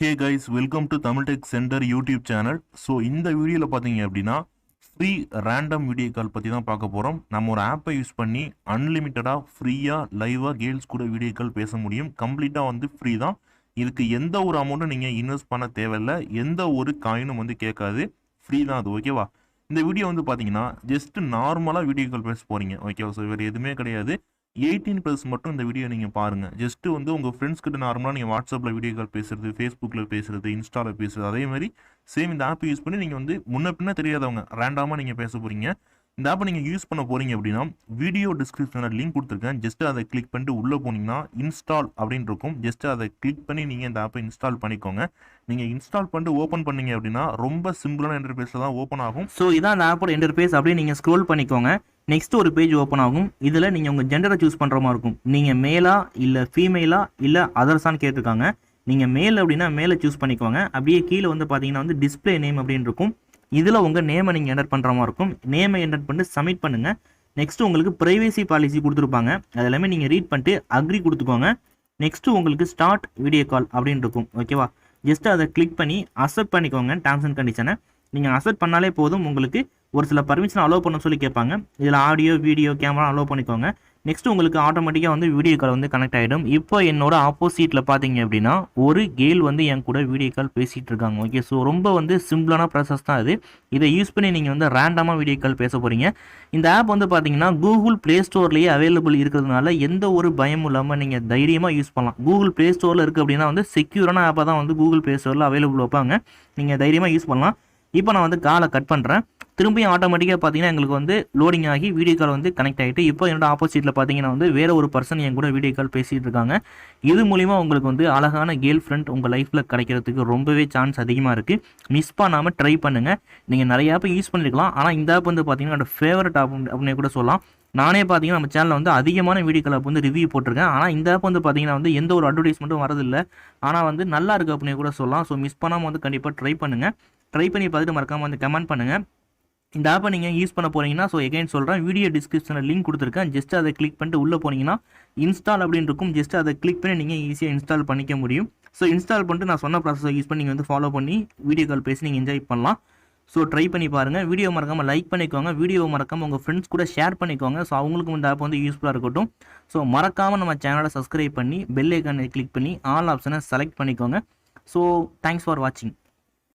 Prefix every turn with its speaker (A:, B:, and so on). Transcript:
A: Hey guys, welcome to Tamil tech centre YouTube channel. So இந்த வீடியோவில் பார்த்தீங்க அப்படின்னா ஃப்ரீ ரேண்டம் வீடியோ கால் பற்றி தான் பார்க்க போகிறோம். நம்ம ஒரு ஆப்பை யூஸ் பண்ணி அன்லிமிட்டடாக ஃப்ரீயாக லைவாக கேர்ள்ஸ் கூட வீடியோ கால் பேச முடியும். கம்ப்ளீட்டாக வந்து ஃப்ரீ தான். இதுக்கு எந்த ஒரு அமௌண்ட்டும் நீங்கள் இன்வெஸ்ட் பண்ண தேவையில்லை. எந்த ஒரு காயினும் வந்து கேட்காது. ஃப்ரீ தான் அது. ஓகேவா? இந்த வீடியோ வந்து பார்த்தீங்கன்னா ஜஸ்ட் நார்மலாக வீடியோ கால் பேச போகிறீங்க. ஓகேவா? ஸோ வேறு எதுவுமே கிடையாது. 18+ மட்டும் இந்த வீடியோ நீங்கள் பாருங்கள். ஜஸ்ட்டு வந்து உங்கள் ஃப்ரெண்ட்ஸ் கிட்ட நார்மலாக நீங்கள் வாட்ஸ்அப்பில் வீடியோ கால் பேசுறது, ஃபேஸ்புக்கில் பேசுறது, இன்ஸ்டாவில் பேசுறது, அதே மாதிரி சேம் இந்த ஆப் யூஸ் பண்ணி நீங்கள் வந்து முன்ன பின்ன தெரியாதவங்க ரேண்டமாக நீங்கள் பேச போகிறீங்க. இந்த ஆப்பை நீங்கள் யூஸ் பண்ண போகிறீங்க அப்படின்னா வீடியோ டிஸ்கிரிப்ஷனில் லிங்க் கொடுத்துருக்கேன். ஜஸ்ட்டு அதை கிளிக் பண்ணிட்டு உள்ளே போனீங்கன்னா இன்ஸ்டால் அப்படின்னு இருக்கும். ஜஸ்ட்டு அதை கிளிக் பண்ணி நீங்கள் இந்த ஆப்பை இன்ஸ்டால் பண்ணிக்கோங்க. நீங்கள் இன்ஸ்டால் பண்ணிட்டு ஓப்பன் பண்ணீங்க அப்படின்னா ரொம்ப சிம்பிளான இன்டர்ஃபேஸில் தான் ஓப்பன் ஆகும்.
B: ஸோ இதான் அந்த ஆப்போட இன்டர்ஃபேஸ். அப்படியே நீங்கள் ஸ்க்ரோல் பண்ணிக்கோங்க. நெக்ஸ்ட் ஒரு பேஜ் ஓப்பன் ஆகும். இதில் நீங்கள் உங்கள் ஜெண்டரை சூஸ் பண்ணுற மாதிரி இருக்கும். நீங்கள் மேலா இல்லை ஃபீமேலா இல்லை அதர்ஸான்னு கேட்டிருக்காங்க. நீங்கள் மேல் அப்படின்னா மேலே சூஸ் பண்ணிக்கோங்க. அப்படியே கீழே வந்து பார்த்தீங்கன்னா வந்து டிஸ்பிளே நேம் அப்படின்னு இருக்கும். இதில் உங்கள் நேமை நீங்கள் என்டர் பண்ணுற மாதிரி இருக்கும். நேமை என்டர் பண்ணிட்டு சப்மிட் பண்ணுங்கள். நெக்ஸ்ட்டு உங்களுக்கு ப்ரைவேசி பாலிசி கொடுத்துருப்பாங்க. அது எல்லாமே நீங்கள் ரீட் பண்ணிட்டு அக்ரி கொடுத்துக்கோங்க. நெக்ஸ்ட்டு உங்களுக்கு ஸ்டார்ட் வீடியோ கால் அப்படின்னு இருக்கும். ஓகேவா? ஜஸ்ட் அதை கிளிக் பண்ணி அக்செப்ட் பண்ணிக்கோங்க டேர்ம்ஸ் அண்ட் கண்டிஷனை. நீங்கள் அக்செப்ட் பண்ணாலே போதும். உங்களுக்கு ஒரு சில பர்மிஷன் அலோவ் பண்ண சொல்லி கேட்பாங்க. இதில் ஆடியோ வீடியோ கேமரா அலோவ் பண்ணிக்கோங்க. நெக்ஸ்ட் உங்களுக்கு ஆட்டோமேட்டிக்காக வந்து வீடியோ கால் வந்து கனெக்ட் ஆகிடும். இப்போ என்னோட ஆப்போசிட்டில் பார்த்தீங்க அப்படின்னா ஒரு கேர்ள் வந்து என் கூட வீடியோ கால் பேசிகிட்டு இருக்காங்க. ஓகே, ஸோ ரொம்ப வந்து சிம்பிளான ப்ராசஸ் தான் இது. இதை யூஸ் பண்ணி நீங்கள் வந்து ரேண்டமாக வீடியோ கால் பேச போகிறீங்க. இந்த ஆப் வந்து பார்த்தீங்கன்னா கூகுள் ப்ளே ஸ்டோர்லேயே அவைலபிள் இருக்கிறதுனால எந்த ஒரு பயமும் இல்லாமல் நீங்கள் தைரியமாக யூஸ் பண்ணலாம். கூகுள் ப்ளே ஸ்டோரில் இருக்குது அப்படின்னா வந்து செக்யூரான ஆப்பாக தான் வந்து கூகுள் ப்ளே ஸ்டோரில் அவைலபிள் வைப்பாங்க. நீங்கள் தைரியமாக யூஸ் பண்ணலாம். இப்போ நான் வந்து காலை கட் பண்ணுறேன். திரும்பியும் ஆட்டோமேட்டிக்காக பார்த்தீங்கன்னா எங்களுக்கு வந்து லோடிங் ஆகி வீடியோ கால் வந்து கனெக்ட் ஆகிட்டு இப்போ என்னோட ஆப்போசிட்டில் பார்த்தீங்கன்னா வந்து வேறு ஒரு பர்சன் என் கூட வீடியோ கால் பேசிகிட்டு இருக்காங்க. இது மூலிமா உங்களுக்கு வந்து அழகான கேர்ள் ஃப்ரெண்ட் உங்கள் லைஃப்பில் கிடைக்கிறதுக்கு ரொம்பவே சான்ஸ் அதிகமாக இருக்குது. மிஸ் பண்ணாமல் ட்ரை பண்ணுங்கள். நீங்கள் நிறைய ஆப் யூஸ் பண்ணியிருக்கலாம். ஆனால் இந்த ஆப் வந்து பார்த்தீங்கன்னா என்னோட ஃபேவரட் ஆப் அப்படின்னு கூட சொல்லலாம். நானே பார்த்தீங்கன்னா நம்ம சேனலில் வந்து அதிகமான வீடியோ கால் ஆப் வந்து ரிவ்யூ போட்டிருக்கேன். ஆனால் இந்த ஆப் வந்து பார்த்தீங்கன்னா வந்து எந்த ஒரு அட்வர்டைஸ்மெண்ட்டும் வரதில்லை. ஆனால் வந்து நல்லா இருக்குது அப்படின்னு கூட சொல்லலாம். ஸோ மிஸ் பண்ணாமல் வந்து கண்டிப்பாக ட்ரை பண்ணுங்கள். ட்ரை பண்ணி பார்த்துட்டு மறக்காமல் வந்து கமெண்ட் பண்ணுங்கள். இந்த ஆப்பை நீங்கள் யூஸ் பண்ண போகிறீங்கன்னா ஸோ எகைன் சொல்கிறேன், வீடியோ டிஸ்கிரிப்ஷனில் லிங்க் கொடுத்துருக்கேன். ஜஸ்ட் அதை கிளிக் பண்ணிட்டு உள்ளே போனீங்கன்னா இன்ஸ்டால் அப்படின்னு இருக்கும். ஜஸ்ட் அதை கிளிக் பண்ணி நீங்கள் ஈஸியாக இன்ஸ்டால் பண்ணிக்க முடியும். ஸோ இன்ஸ்டால் பண்ணிட்டு நான் சொன்ன ப்ராசஸை யூஸ் பண்ணி நீங்கள் வந்து ஃபாலோ பண்ணி வீடியோ கால் பேசி நீங்கள் என்ஜாய் பண்ணலாம். ஸோ ட்ரை பண்ணி பாருங்கள். வீடியோ மறக்காமல் லைக் பண்ணிக்கோங்க. வீடியோ மறக்காமல் உங்கள் ஃப்ரெண்ட்ஸ் கூட ஷேர் பண்ணிக்கோங்க. ஸோ அவங்களுக்கும் இந்த ஆப் வந்து யூஸ்ஃபுல்லாக இருக்கட்டும். ஸோ மறக்காமல் நம்ம சேனலை சப்ஸ்கிரைப் பண்ணி பெல் ஐக்கானை கிளிக் பண்ணி ஆல் ஆப்ஷனை செலக்ட் பண்ணிக்கோங்க. ஸோ தேங்க்ஸ் ஃபார் வாட்சிங்.